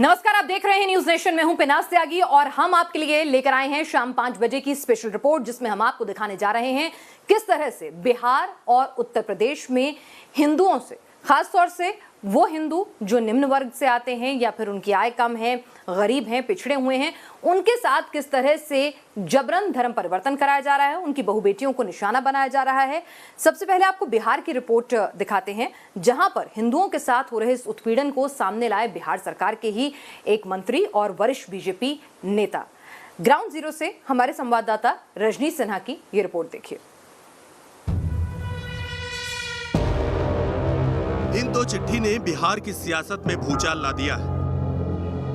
नमस्कार, आप देख रहे हैं न्यूज नेशन में हूं पिनास त्यागी और हम आपके लिए लेकर आए हैं शाम 5 बजे की स्पेशल रिपोर्ट, जिसमें हम आपको दिखाने जा रहे हैं किस तरह से बिहार और उत्तर प्रदेश में हिंदुओं से, खासतौर से वो हिंदू जो निम्न वर्ग से आते हैं या फिर उनकी आय कम है, गरीब हैं, पिछड़े हुए हैं, उनके साथ किस तरह से जबरन धर्म परिवर्तन कराया जा रहा है, उनकी बहु बेटियों को निशाना बनाया जा रहा है। सबसे पहले आपको बिहार की रिपोर्ट दिखाते हैं, जहां पर हिंदुओं के साथ हो रहे इस उत्पीड़न को सामने लाए बिहार सरकार के ही एक मंत्री और वरिष्ठ बीजेपी नेता। ग्राउंड जीरो से हमारे संवाददाता रजनी सिन्हा की ये रिपोर्ट देखिए। इन दो चिट्ठी ने बिहार की सियासत में भूचाल ला दिया है।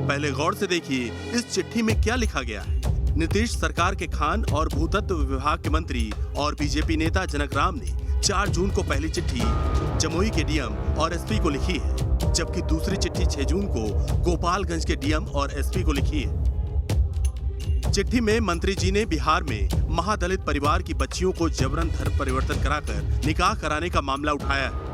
पहले गौर से देखिए इस चिट्ठी में क्या लिखा गया है। नीतीश सरकार के खान और भूतत्व विभाग के मंत्री और बीजेपी नेता जनक राम ने 4 जून को पहली चिट्ठी जमुई के डीएम और एसपी को लिखी है, जबकि दूसरी चिट्ठी 6 जून को गोपालगंज के डीएम और एसपी को लिखी है। चिट्ठी में मंत्री जी ने बिहार में महादलित परिवार की बच्चियों को जबरन धर्म परिवर्तन कराकर निकाह कराने का मामला उठाया है।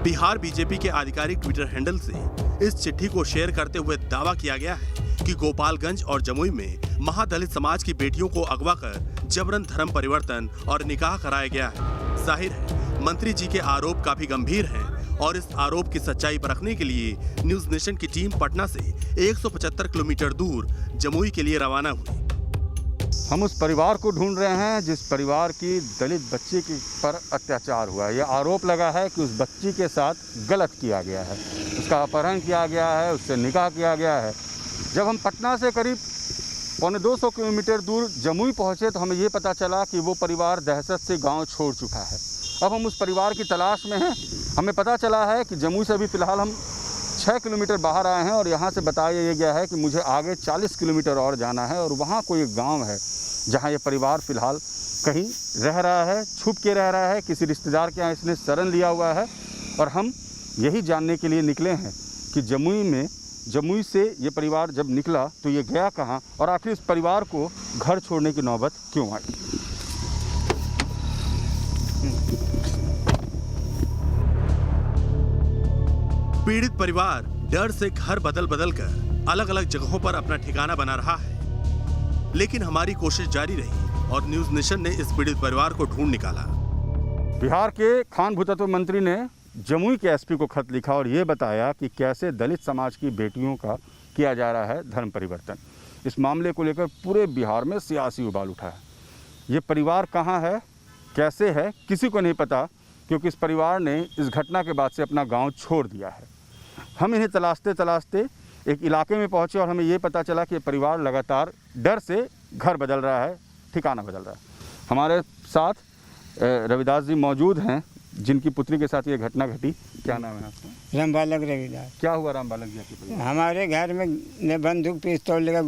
बिहार बीजेपी के आधिकारिक ट्विटर हैंडल से इस चिट्ठी को शेयर करते हुए दावा किया गया है कि गोपालगंज और जमुई में महादलित समाज की बेटियों को अगवा कर जबरन धर्म परिवर्तन और निकाह कराया गया है। जाहिर है मंत्री जी के आरोप काफी गंभीर हैं और इस आरोप की सच्चाई परखने के लिए न्यूज नेशन की टीम पटना से 175 किलोमीटर दूर जमुई के लिए रवाना हुई। हम उस परिवार को ढूंढ रहे हैं जिस परिवार की दलित बच्ची के पर अत्याचार हुआ है। यह आरोप लगा है कि उस बच्ची के साथ गलत किया गया है, उसका अपहरण किया गया है, उससे निकाह किया गया है। जब हम पटना से करीब 250 किलोमीटर दूर जमुई पहुंचे तो हमें ये पता चला कि वो परिवार दहशत से गांव छोड़ चुका है। अब हम उस परिवार की तलाश में हैं। हमें पता चला है कि जमुई से अभी फ़िलहाल हम 6 किलोमीटर बाहर आए हैं और यहाँ से बताया ये गया है कि मुझे आगे 40 किलोमीटर और जाना है और वहाँ कोई एक गाँव है जहाँ ये परिवार फ़िलहाल कहीं रह रहा है, छुप के रह रहा है, किसी रिश्तेदार के यहाँ इसने शरण लिया हुआ है। और हम यही जानने के लिए निकले हैं कि जमुई से ये परिवार जब निकला तो ये गया कहाँ और आखिर इस परिवार को घर छोड़ने की नौबत क्यों आई। पीड़ित परिवार डर से घर बदल बदल कर अलग अलग जगहों पर अपना ठिकाना बना रहा है, लेकिन हमारी कोशिश जारी रही और न्यूज नेशन ने इस पीड़ित परिवार को ढूंढ निकाला। बिहार के खान भूतत्व मंत्री ने जमुई के एसपी को खत लिखा और ये बताया कि कैसे दलित समाज की बेटियों का किया जा रहा है धर्म परिवर्तन। इस मामले को लेकर पूरे बिहार में सियासी उबाल उठा है। ये परिवार कहाँ है, कैसे है, किसी को नहीं पता, क्योंकि इस परिवार ने इस घटना के बाद से अपना गाँव छोड़ दिया है। हम इन्हें तलाशते तलाशते एक इलाके में पहुंचे और हमें ये पता चला कि ये परिवार लगातार डर से घर बदल रहा है, ठिकाना बदल रहा है। हमारे साथ रविदास जी मौजूद हैं, जिनकी पुत्री के साथ ये घटना घटी। क्या नाम है आपका? रामबालक रविदास। क्या हुआ रामबालक जी आपके परिवार? हमारे घर में ने बंदूक पिस्तौल लेकर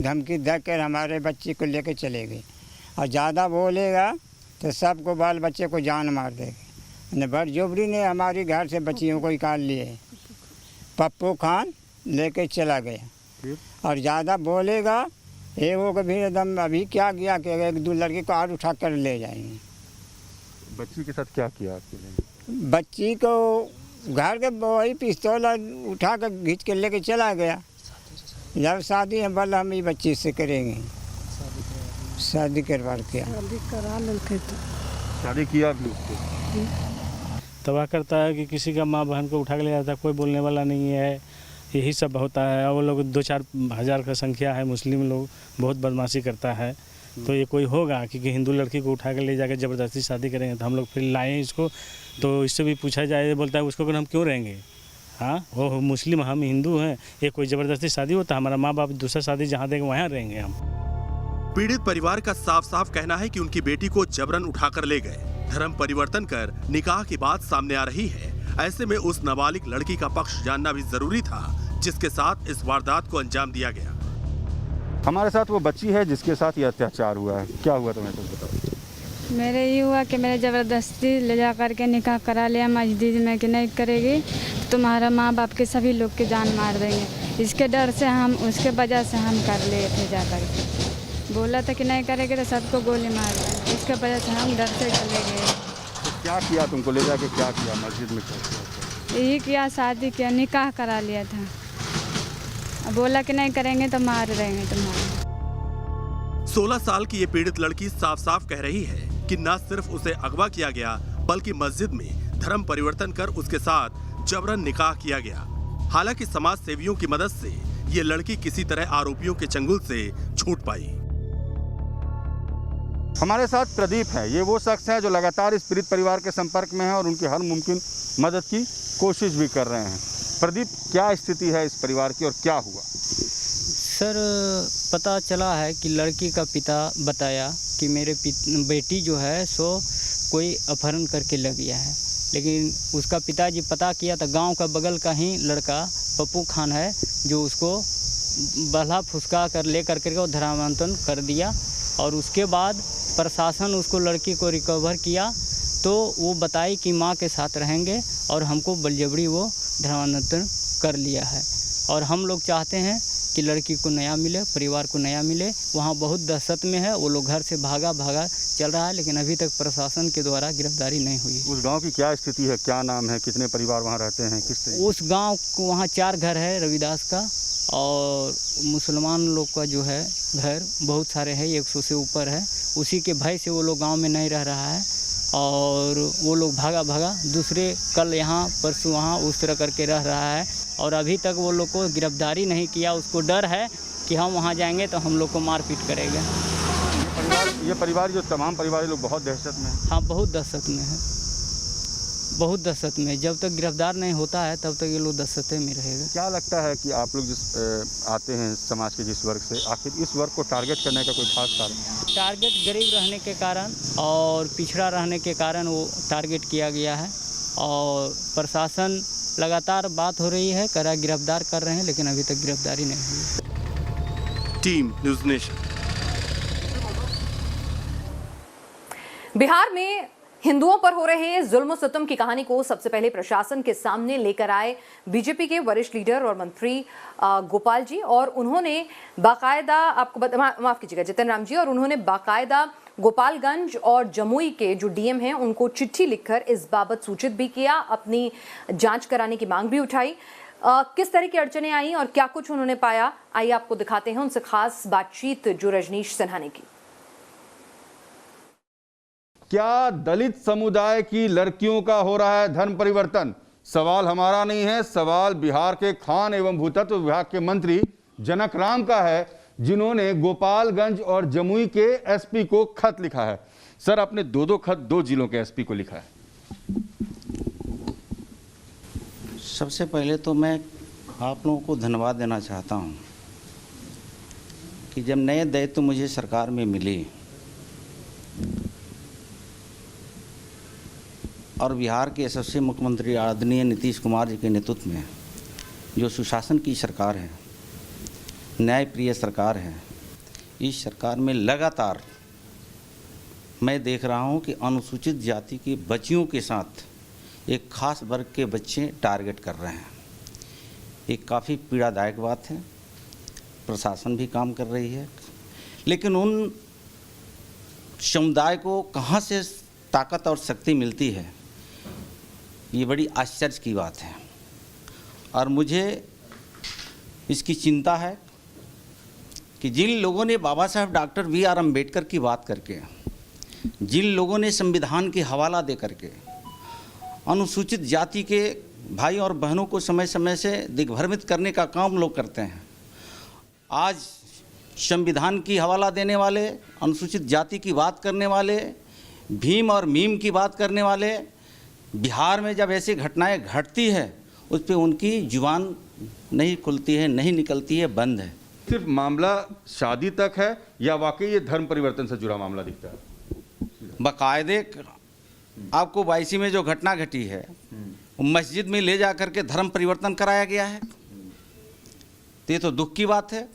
धमकी देकर हमारे बच्चे को लेकर चले गए और ज़्यादा बोलेगा तो सबको बाल बच्चे को जान मार देगा। ने बरजोबरी ने हमारी घर से बच्चियों को निकाल लिए। पप्पू खान लेके चला गया और ज़्यादा बोलेगा ये वो कभी एकदम अभी क्या किया कि 1-2 लड़के को और उठा कर ले जाएंगे। बच्ची के साथ क्या किया आपके लिए? बच्ची को घर के वही पिस्तौल उठा कर खींच के लेके चला गया। जब शादी है बोला हम ये बच्ची से करेंगे, शादी करवा के शादी किया भी उसको तबाह करता है कि किसी का माँ बहन को उठा के ले जाता है, कोई बोलने वाला नहीं है, यही सब होता है। और वो लोग 2-4 हज़ार का संख्या है, मुस्लिम लोग बहुत बदमाशी करता है। तो ये कोई होगा कि हिंदू लड़की को उठा के ले जाकर ज़बरदस्ती शादी करेंगे तो हम लोग फिर लाएँ इसको, तो इससे भी पूछा जाए, बोलता है उसको कि हम क्यों रहेंगे, हाँ वो मुस्लिम हम हिंदू हैं, ये कोई ज़बरदस्ती शादी होता है, हमारा माँ बाप दूसरा शादी जहाँ देंगे वहाँ रहेंगे हम। पीड़ित परिवार का साफ साफ कहना है कि उनकी बेटी को जबरन उठाकर ले गए, धर्म परिवर्तन कर निकाह की बात सामने आ रही है। ऐसे में उस नाबालिग लड़की का पक्ष जानना भी जरूरी था, जिसके साथ इस वारदात को अंजाम दिया गया। हमारे साथ वो बच्ची है जिसके साथ ये अत्याचार हुआ है। क्या हुआ तुम्हें तो बताओ। मेरे ये हुआ कि मेरे ज़बरदस्ती ले जा करके निकाह करा लिया मस्जिद में कि नहीं करेगी तो तुम्हारा माँ बाप के सभी लोग की जान मार देंगे। इसके डर से हम उसके वजह से हम कर लिए थे, जा कर बोला था कि नहीं करेंगे तो सबको गोली मार देंगे, इसके वजह से हम डर से चले गए। तो क्या किया तुमको ले जाके, क्या किया मस्जिद में? क्या किया? यही किया, शादी किया, निकाह करा लिया था। बोला कि नहीं करेंगे तो मार देंगे तुम्हारे। 16 साल की ये पीड़ित लड़की साफ साफ कह रही है कि न सिर्फ उसे अगवा किया गया बल्कि मस्जिद में धर्म परिवर्तन कर उसके साथ जबरन निकाह किया गया। हालांकि समाज सेवियों की मदद से ये लड़की किसी तरह आरोपियों के चंगुल से छूट पाई। हमारे साथ प्रदीप है। ये वो शख्स है जो लगातार इस पीड़ित परिवार के संपर्क में है और उनकी हर मुमकिन मदद की कोशिश भी कर रहे हैं। प्रदीप, क्या स्थिति है इस परिवार की और क्या हुआ? सर, पता चला है कि लड़की का पिता बताया कि मेरे बेटी जो है सो कोई अपहरण करके ले गया है, लेकिन उसका पिताजी पता किया तो गांव का बगल का ही लड़का पप्पू खान है जो उसको बहला फुसका कर ले करके वो धर्मांतरण कर दिया। और उसके बाद प्रशासन उसको लड़की को रिकवर किया तो वो बताई कि माँ के साथ रहेंगे और हमको बलजबरी वो धर्मांतरण कर लिया है। और हम लोग चाहते हैं कि लड़की को नया मिले, परिवार को नया मिले। वहाँ बहुत दहशत में है, वो लोग घर से भागा चल रहा है, लेकिन अभी तक प्रशासन के द्वारा गिरफ्तारी नहीं हुई। उस गांव की क्या स्थिति है, क्या नाम है, कितने परिवार वहाँ रहते हैं, किस तरह? उस गांव को वहाँ 4 घर है रविदास का, और मुसलमान लोग का जो है घर बहुत सारे हैं, 100 से ऊपर है। उसी के भय से वो लोग गांव में नहीं रह रहा है और वो लोग भागा दूसरे कल यहाँ परसों वहाँ उस तरह करके रह रहा है। और अभी तक वो लोग को गिरफ्तारी नहीं किया। उसको डर है कि हम वहाँ जाएंगे तो हम लोग को मारपीट करेगा। ये परिवार जो तमाम परिवार लोग बहुत दहशत में है। हाँ, बहुत दहशत में है, बहुत दहशत में। जब तक गिरफ्तार नहीं होता है तब तक ये लोग दहशत में रहेगा। क्या लगता है कि आप लोग जिस आते हैं समाज के जिस वर्ग से, आखिर इस वर्ग को टारगेट करने का कोई खास कारण? टारगेट गरीब रहने के कारण और पिछड़ा रहने के कारण वो टारगेट किया गया है। और प्रशासन लगातार बात हो रही है, गिरफ्तार कर रहे हैं, लेकिन अभी तक गिरफ्तारी नहीं हुई। Team news nation. बिहार में हिंदुओं पर हो रहे जुल्म सितम की कहानी को सबसे पहले प्रशासन के सामने लेकर आए बीजेपी के वरिष्ठ लीडर और मंत्री गोपाल जी, और उन्होंने बाकायदा माफ कीजिएगा जितन राम जी, और उन्होंने बाकायदा गोपालगंज और जमुई के जो डीएम हैं उनको चिट्ठी लिखकर इस बाबत सूचित भी किया, अपनी जांच कराने की मांग भी उठाई। किस तरह की अड़चनें आई और क्या कुछ उन्होंने पाया, आइए आपको दिखाते हैं उनसे खास बातचीत जो रजनीश सिन्हा ने की। क्या दलित समुदाय की लड़कियों का हो रहा है धर्म परिवर्तन? सवाल हमारा नहीं है, सवाल बिहार के खान एवं भूतत्व विभाग के मंत्री जनक राम का है, जिन्होंने गोपालगंज और जमुई के एसपी को खत लिखा है। सर, आपने 2 खत 2 जिलों के एसपी को लिखा है। सबसे पहले तो मैं आप लोगों को धन्यवाद देना चाहता हूं कि जब नए दायित्व मुझे सरकार में मिली और बिहार के यशस्वी मुख्यमंत्री आदरणीय नीतीश कुमार जी के नेतृत्व में जो सुशासन की सरकार है, न्यायप्रिय सरकार है, इस सरकार में लगातार मैं देख रहा हूं कि अनुसूचित जाति की बच्चियों के साथ एक खास वर्ग के बच्चे टारगेट कर रहे हैं। एक काफ़ी पीड़ादायक बात है। प्रशासन भी काम कर रही है, लेकिन उन समुदाय को कहां से ताकत और शक्ति मिलती है, ये बड़ी आश्चर्य की बात है। और मुझे इसकी चिंता है कि जिन लोगों ने बाबा साहब डॉक्टर BR अम्बेडकर की बात करके, जिन लोगों ने संविधान की हवाला दे करके अनुसूचित जाति के भाई और बहनों को समय समय से दिग्भ्रमित करने का काम लोग करते हैं, आज संविधान की हवाला देने वाले, अनुसूचित जाति की बात करने वाले, भीम और मीम की बात करने वाले, बिहार में जब ऐसी घटनाएं घटती है उस पर उनकी जुबान नहीं खुलती है, नहीं निकलती है, बंद है। सिर्फ मामला शादी तक है या वाकई ये धर्म परिवर्तन से जुड़ा मामला दिखता है? बाकायदे आपको 22 में जो घटना घटी है, मस्जिद में ले जा करके धर्म परिवर्तन कराया गया है, तो ये तो दुख की बात है।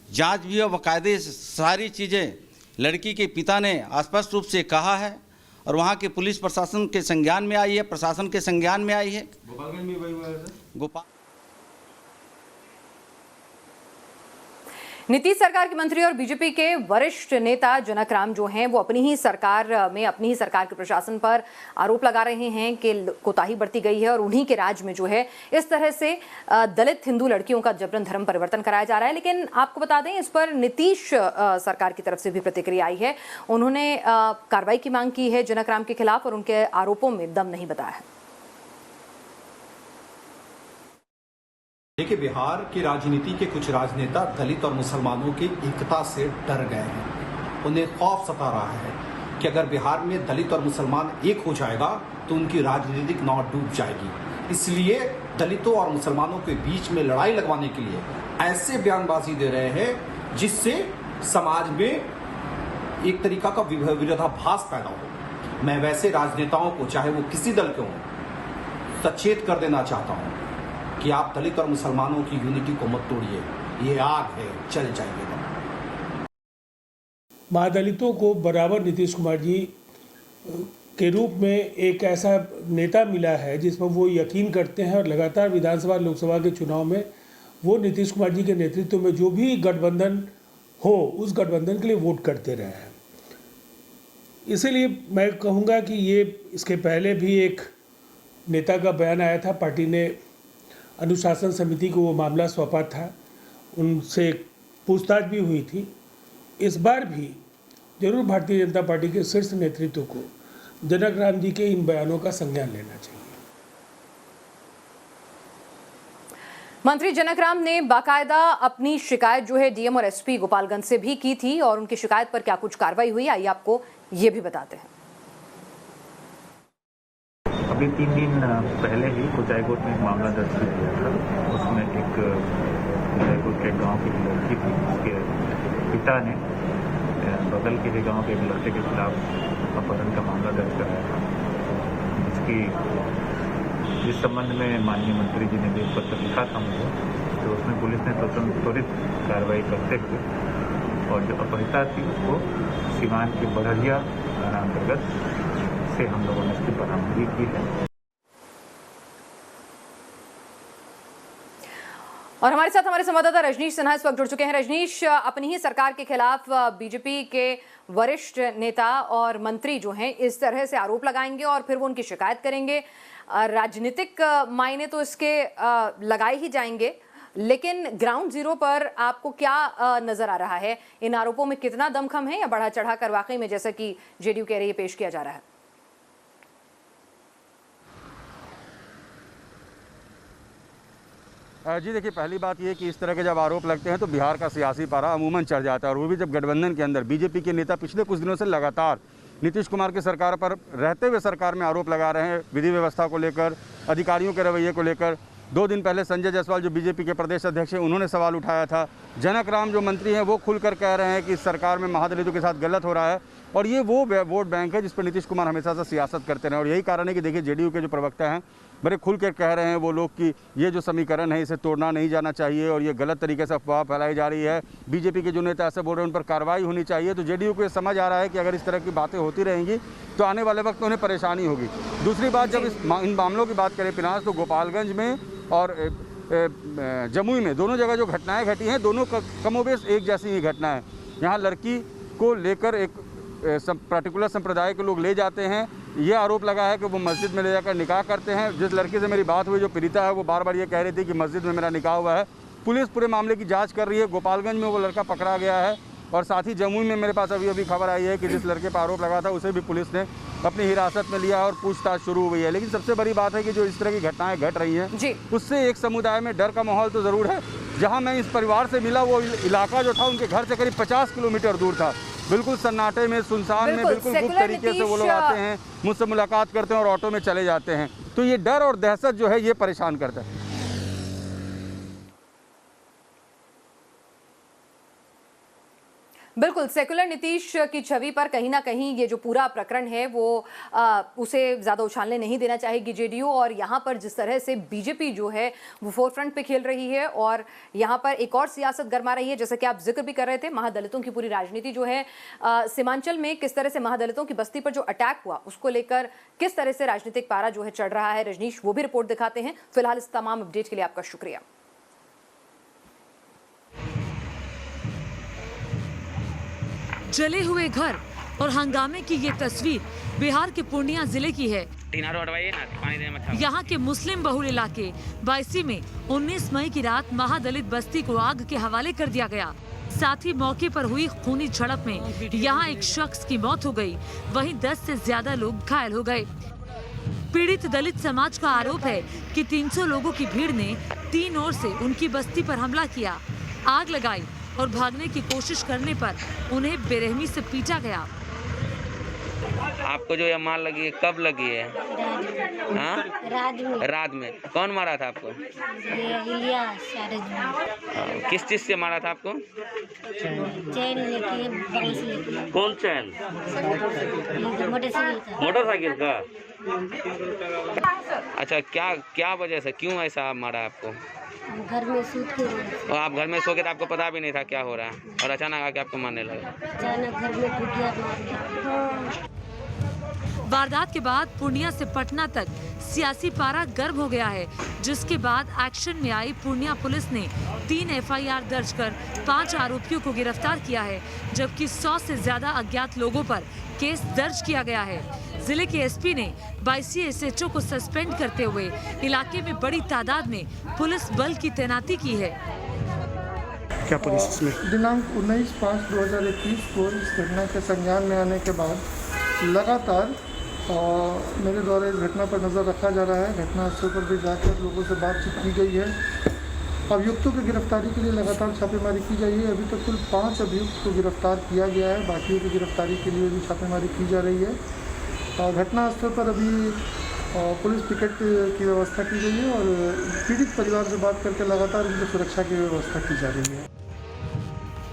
जांच भी और बाकायदे सारी चीज़ें लड़की के पिता ने स्पष्ट रूप से कहा है और वहाँ के पुलिस प्रशासन के संज्ञान में आई है, प्रशासन के संज्ञान में आई है। गोपाल नीतीश सरकार के मंत्री और बीजेपी के वरिष्ठ नेता जनक राम जो हैं वो अपनी ही सरकार के प्रशासन पर आरोप लगा रहे हैं कि कोताही बरती गई है और उन्हीं के राज में जो है इस तरह से दलित हिंदू लड़कियों का जबरन धर्म परिवर्तन कराया जा रहा है। लेकिन आपको बता दें, इस पर नीतीश सरकार की तरफ से भी प्रतिक्रिया आई है। उन्होंने कार्रवाई की मांग की है जनक राम के खिलाफ और उनके आरोपों में दम नहीं बताया है। देखिए, बिहार की राजनीति के कुछ राजनेता दलित और मुसलमानों की एकता से डर गए हैं। उन्हें खौफ सता रहा है कि अगर बिहार में दलित और मुसलमान एक हो जाएगा तो उनकी राजनीतिक नाव डूब जाएगी। इसलिए दलितों और मुसलमानों के बीच में लड़ाई लगवाने के लिए ऐसे बयानबाजी दे रहे हैं जिससे समाज में एक तरीका का विरोधाभास पैदा हो। मैं वैसे राजनेताओं को, चाहे वो किसी दल के हों, सचेत कर देना चाहता हूं कि आप दलित और मुसलमानों की यूनिटी को मत तोड़िए। ये आग है, चल जाइएगा। महादलितों को बराबर नीतीश कुमार जी के रूप में एक ऐसा नेता मिला है जिसमें वो यकीन करते हैं और लगातार विधानसभा लोकसभा के चुनाव में वो नीतीश कुमार जी के नेतृत्व में जो भी गठबंधन हो उस गठबंधन के लिए वोट करते रहे हैं। इसीलिए मैं कहूँगा कि ये इसके पहले भी एक नेता का बयान आया था, पार्टी ने अनुशासन समिति को वो मामला सौंपा था, उनसे पूछताछ भी हुई थी। इस बार भी जरूर भारतीय जनता पार्टी के शीर्ष नेतृत्व को जनक राम जी के इन बयानों का संज्ञान लेना चाहिए। मंत्री जनक राम ने बाकायदा अपनी शिकायत जो है डीएम और एसपी गोपालगंज से भी की थी और उनकी शिकायत पर क्या कुछ कार्रवाई हुई, आइए आपको ये भी बताते हैं। अभी 3 दिन पहले ही कुचाईकोट में एक मामला दर्ज किया था। उसमें एक कुचाईकोट के गांव की लड़की थी, उसके पिता ने बगल के ही गांव के एक लड़के के खिलाफ अपहरण का मामला दर्ज कराया था। जिस संबंध में माननीय मंत्री जी ने भी एक पत्र लिखा था मुझे, तो उसमें पुलिस ने त्वरित कार्रवाई करते हुए और जो अपहृता थी उसको सीवान के बड़हरिया थाना अंतर्गत से हम लोगों ने इसकी बरामदगी की है। और हमारे साथ हमारे संवाददाता रजनीश सिन्हा इस वक्त जुड़ चुके हैं। रजनीश, अपनी ही सरकार के खिलाफ बीजेपी के वरिष्ठ नेता और मंत्री जो हैं इस तरह से आरोप लगाएंगे और फिर वो उनकी शिकायत करेंगे। राजनीतिक मायने तो इसके लगाए ही जाएंगे, लेकिन ग्राउंड जीरो पर आपको क्या नजर आ रहा है? इन आरोपों में कितना दमखम है या बढ़ा चढ़ा कर वाकई में जैसा कि जेडीयू कह रही है पेश किया जा रहा है? जी देखिए, पहली बात ये कि इस तरह के जब आरोप लगते हैं तो बिहार का सियासी पारा अमूमन चढ़ जाता है, और वो भी जब गठबंधन के अंदर बीजेपी के नेता पिछले कुछ दिनों से लगातार नीतीश कुमार की सरकार पर रहते हुए सरकार में आरोप लगा रहे हैं, विधि व्यवस्था को लेकर, अधिकारियों के रवैये को लेकर। 2 दिन पहले संजय जायसवाल जो बीजेपी के प्रदेश अध्यक्ष हैं उन्होंने सवाल उठाया था। जनक राम जो मंत्री हैं वो खुलकर कह रहे हैं कि इस सरकार में महादलितों के साथ गलत हो रहा है, और ये वो वोट बैंक है जिस पर नीतीश कुमार हमेशा से सियासत करते रहे। और यही कारण है कि देखिए, जेडीयू के जो प्रवक्ता हैं बड़े खुल कर कह रहे हैं वो लोग कि ये जो समीकरण है इसे तोड़ना नहीं जाना चाहिए और ये गलत तरीके से अफवाह फैलाई जा रही है। बीजेपी के जो नेता ऐसे बोल रहे हैं उन पर कार्रवाई होनी चाहिए। तो जेडीयू को ये समझ आ रहा है कि अगर इस तरह की बातें होती रहेंगी तो आने वाले वक्त उन्हें परेशानी होगी। दूसरी बात, जब इन मामलों की बात करें पिनास, तो गोपालगंज में और जमुई में दोनों जगह जो घटनाएं घटी हैं, दोनों कमोबेश एक जैसी ही घटना है। यहाँ लड़की को लेकर एक पर्टिकुलर संप्रदाय के लोग ले जाते हैं। ये आरोप लगा है कि वो मस्जिद में ले जाकर निकाह करते हैं। जिस लड़की से मेरी बात हुई, जो पीड़िता है, वो बार बार ये कह रही थी कि मस्जिद में मेरा निकाह हुआ है। पुलिस पूरे मामले की जांच कर रही है। गोपालगंज में वो लड़का पकड़ा गया है, और साथ ही जमुई में मेरे पास अभी खबर आई है कि जिस लड़के पर आरोप लगा था उसे भी पुलिस ने अपनी हिरासत में लिया और पूछताछ शुरू हुई है। लेकिन सबसे बड़ी बात है कि जो इस तरह की घटनाएं घट रही हैं उससे एक समुदाय में डर का माहौल तो ज़रूर है। जहाँ मैं इस परिवार से मिला, वो इलाका जो था उनके घर से करीब 50 किलोमीटर दूर था। बिल्कुल सन्नाटे में, सुनसान में, बिल्कुल गुप्त तरीके से वो लोग आते हैं, मुझसे मुलाकात करते हैं और ऑटो में चले जाते हैं। तो ये डर और दहशत जो है ये परेशान करता है। बिल्कुल, सेकुलर नीतीश की छवि पर कहीं ना कहीं ये जो पूरा प्रकरण है वो उसे ज़्यादा उछालने नहीं देना चाहेगी जेडीयू। और यहाँ पर जिस तरह से बीजेपी जो है वो फोरफ्रंट पे खेल रही है और यहाँ पर एक और सियासत गरमा रही है, जैसे कि आप जिक्र भी कर रहे थे, महादलितों की पूरी राजनीति जो है सीमांचल में किस तरह से महादलितों की बस्ती पर जो अटैक हुआ उसको लेकर किस तरह से राजनीतिक पारा जो है चढ़ रहा है। रजनीश वो भी रिपोर्ट दिखाते हैं। फिलहाल इस तमाम अपडेट के लिए आपका शुक्रिया। जले हुए घर और हंगामे की ये तस्वीर बिहार के पूर्णिया जिले की है। यहाँ के मुस्लिम बहुल इलाके बायसी में 19 मई की रात महादलित बस्ती को आग के हवाले कर दिया गया। साथ ही मौके पर हुई खूनी झड़प में यहाँ एक शख्स की मौत हो गई, वहीं 10 से ज्यादा लोग घायल हो गए। पीड़ित दलित समाज का आरोप है कि 300 लोगों की भीड़ ने 3 ओर से उनकी बस्ती पर हमला किया, आग लगाई और भागने की कोशिश करने पर उन्हें बेरहमी से पीटा गया। आपको जो ये मार लगी है कब लगी है? रात में। कौन मारा था आपको? किस चीज से मारा था आपको? चैन लेके। कौन चैन? मोटरसाइकिल का। अच्छा, क्या वजह से, क्यों ऐसा मारा आपको? घर में सो के। और आप घर में सो के, आपको पता भी नहीं था क्या हो रहा है और अचानक आके आपको मारने लगा? अचानक घर में टूट गया। वारदात के बाद पूर्णिया से पटना तक सियासी पारा गर्म हो गया है, जिसके बाद एक्शन में आई पूर्णिया पुलिस ने 3 FIR दर्ज कर 5 आरोपियों को गिरफ्तार किया है, जबकि 100 से ज्यादा अज्ञात लोगों पर केस दर्ज किया गया है। जिले के SP ने 22 SHO को सस्पेंड करते हुए इलाके में बड़ी तादाद में पुलिस बल की तैनाती की है। क्या पुलिस इसमें? दिनांक 19/5/2021 को इस घटना के संज्ञान में आने के बाद लगातार मेरे द्वारा इस घटना पर नज़र रखा जा रहा है। घटनास्थल पर भी जाकर लोगों से बातचीत की गई है। अभियुक्तों की गिरफ्तारी के लिए लगातार छापेमारी की जा रही है। अभी तक कुल 5 अभियुक्त को गिरफ्तार किया गया है, बाकियों की गिरफ्तारी के लिए भी छापेमारी की जा रही है। घटनास्थल पर अभी पुलिस पिकेट की व्यवस्था की गई है और पीड़ित परिवार से बात करके लगातार उनकी सुरक्षा की व्यवस्था की जा रही है।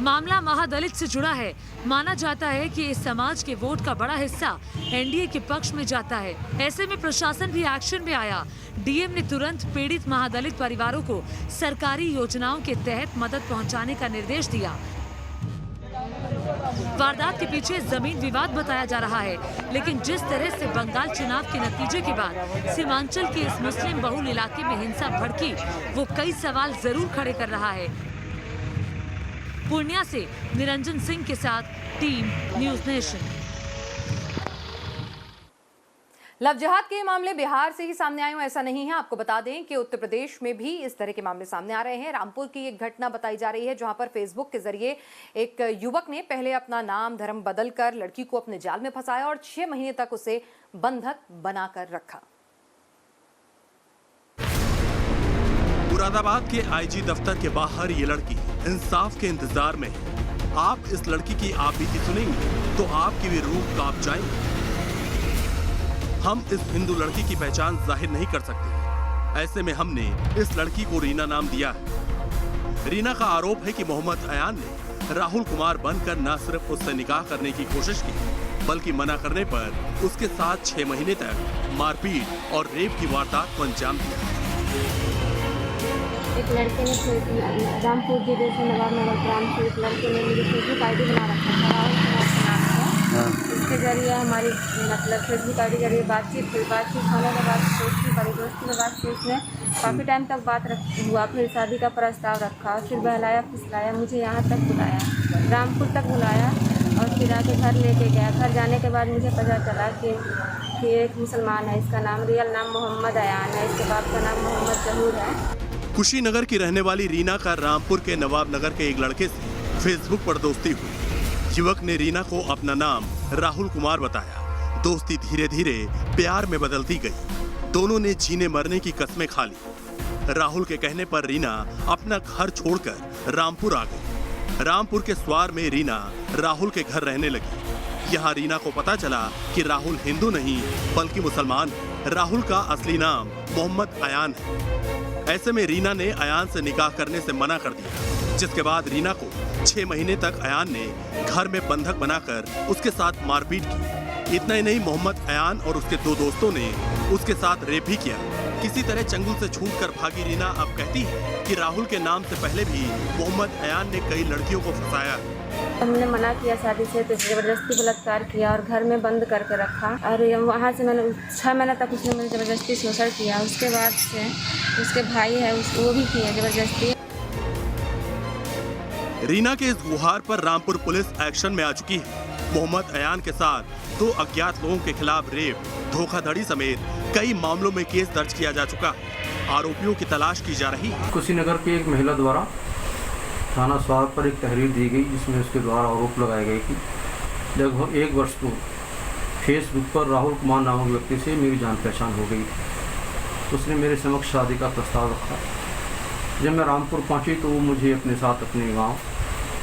मामला महादलित से जुड़ा है। माना जाता है कि इस समाज के वोट का बड़ा हिस्सा NDA के पक्ष में जाता है। ऐसे में प्रशासन भी एक्शन में आया। DM ने तुरंत पीड़ित महादलित परिवारों को सरकारी योजनाओं के तहत मदद पहुंचाने का निर्देश दिया। वारदात के पीछे जमीन विवाद बताया जा रहा है, लेकिन जिस तरह से बंगाल चुनाव के नतीजे के बाद सीमांचल के इस मुस्लिम बहुल इलाके में हिंसा भड़की, वो कई सवाल जरूर खड़े कर रहा है। पूर्णिया से निरंजन सिंह के साथ टीम न्यूज नेशन। लव जिहाद के मामले बिहार से ही सामने आए हो ऐसा नहीं है। आपको बता दें कि उत्तर प्रदेश में भी इस तरह के मामले सामने आ रहे हैं। रामपुर की एक घटना बताई जा रही है, जहां पर फेसबुक के जरिए एक युवक ने पहले अपना नाम धर्म बदलकर लड़की को अपने जाल में फंसाया और 6 महीने तक उसे बंधक बनाकर रखा। मुरादाबाद के IG दफ्तर के बाहर ये लड़की इंसाफ के इंतजार में है। आप इस लड़की की आप बीती सुनेंगे तो आपकी भी रूह कांप जाएंगे। हम इस हिंदू लड़की की पहचान जाहिर नहीं कर सकते, ऐसे में हमने इस लड़की को रीना नाम दिया है। रीना का आरोप है कि मोहम्मद अयान ने राहुल कुमार बनकर न सिर्फ उससे निकाह करने की कोशिश की, बल्कि मना करने पर उसके साथ 6 महीने तक मारपीट और रेप की वारदात को अंजाम दिया। एक लड़के ने रामपुर जिले से नवाबनगर ग्राम से एक लड़के ने मेरी फेसबुक ID बना रखा था, राहुल कुमार के नाम से। इसके जरिए हमारी मतलब फेसबुक ID के जरिए बातचीत होने के बाद दोस्ती बड़ी दोस्ती के बाद फिर उसने काफ़ी टाइम तक बात हुआ। फिर शादी का प्रस्ताव रखा, फिर बहलाया फुसलाया, मुझे यहाँ तक बुलाया, रामपुर तक बुलाया और फिर आके घर लेके गया। घर जाने के बाद मुझे पता चला कि एक मुसलमान है, इसका नाम रियल नाम मोहम्मद अयान है, इसके बाप का नाम मोहम्मद जहूर है। कुशीनगर की रहने वाली रीना का रामपुर के नवाबनगर के एक लड़के से फेसबुक पर दोस्ती हुई। युवक ने रीना को अपना नाम राहुल कुमार बताया। दोस्ती धीरे धीरे प्यार में बदलती गई। दोनों ने जीने मरने की कस्में खा ली। राहुल के कहने पर रीना अपना घर छोड़कर रामपुर आ गई। रामपुर के स्वार में रीना राहुल के घर रहने लगी। यहाँ रीना को पता चला कि राहुल हिंदू नहीं बल्कि मुसलमान है। राहुल का असली नाम मोहम्मद अयान है। ऐसे में रीना ने अयान से निकाह करने से मना कर दिया, जिसके बाद रीना को 6 महीने तक अयान ने घर में बंधक बनाकर उसके साथ मारपीट की। इतना ही नहीं, मोहम्मद अयान और उसके 2 दोस्तों ने उसके साथ रेप भी किया। किसी तरह चंगुल से छूटकर भागी रीना अब कहती है कि राहुल के नाम से पहले भी मोहम्मद अयान ने कई लड़कियों को फंसाया। हमने मना किया शादी से, तो जबरदस्ती बलात्कार किया और घर में बंद करके रखा। और वहाँ से मैंने 6 महीने तक उसने मुझे जबरदस्ती शोषण किया। उसके बाद से उसके भाई है वो भी किया जबरदस्ती। रीना के इस गुहार पर रामपुर पुलिस एक्शन में आ चुकी है। मोहम्मद अयान के साथ 2 अज्ञात लोगों के खिलाफ रेप, धोखाधड़ी समेत कई मामलों में केस दर्ज किया जा चुका है। आरोपियों की तलाश की जा रही है। कुशीनगर की एक महिला द्वारा थाना स्वार पर एक तहरीर दी गई, जिसमें उसके द्वारा आरोप लगाए गए कि लगभग 1 वर्ष पूर्व फेसबुक पर राहुल कुमार नामक व्यक्ति से मेरी जान पहचान हो गई थी। उसने मेरे समक्ष शादी का प्रस्ताव रखा। जब मैं रामपुर पहुंची तो वो मुझे अपने साथ अपने गांव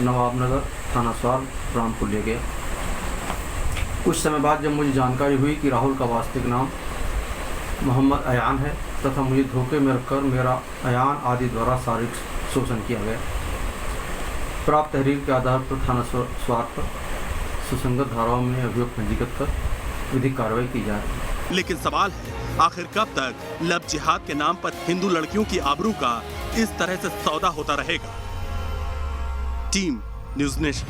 नवाबनगर थाना स्वार रामपुर ले गया। कुछ समय बाद जब मुझे जानकारी हुई कि राहुल का वास्तविक नाम मोहम्मद अयान है तथा मुझे धोखे में रखकर मेरा अयान आदि द्वारा शारीरिक शोषण किया गया, प्राप्त तहरीर के आधार पर थाना स्वार पर सुसंगत धाराओं में अभियोग पंजीकृत कर विधिक कार्रवाई की जा रही है। लेकिन सवाल है, आखिर कब तक लव जिहाद के नाम पर हिंदू लड़कियों की आबरू का इस तरह से सौदा होता रहेगा? Team news nation.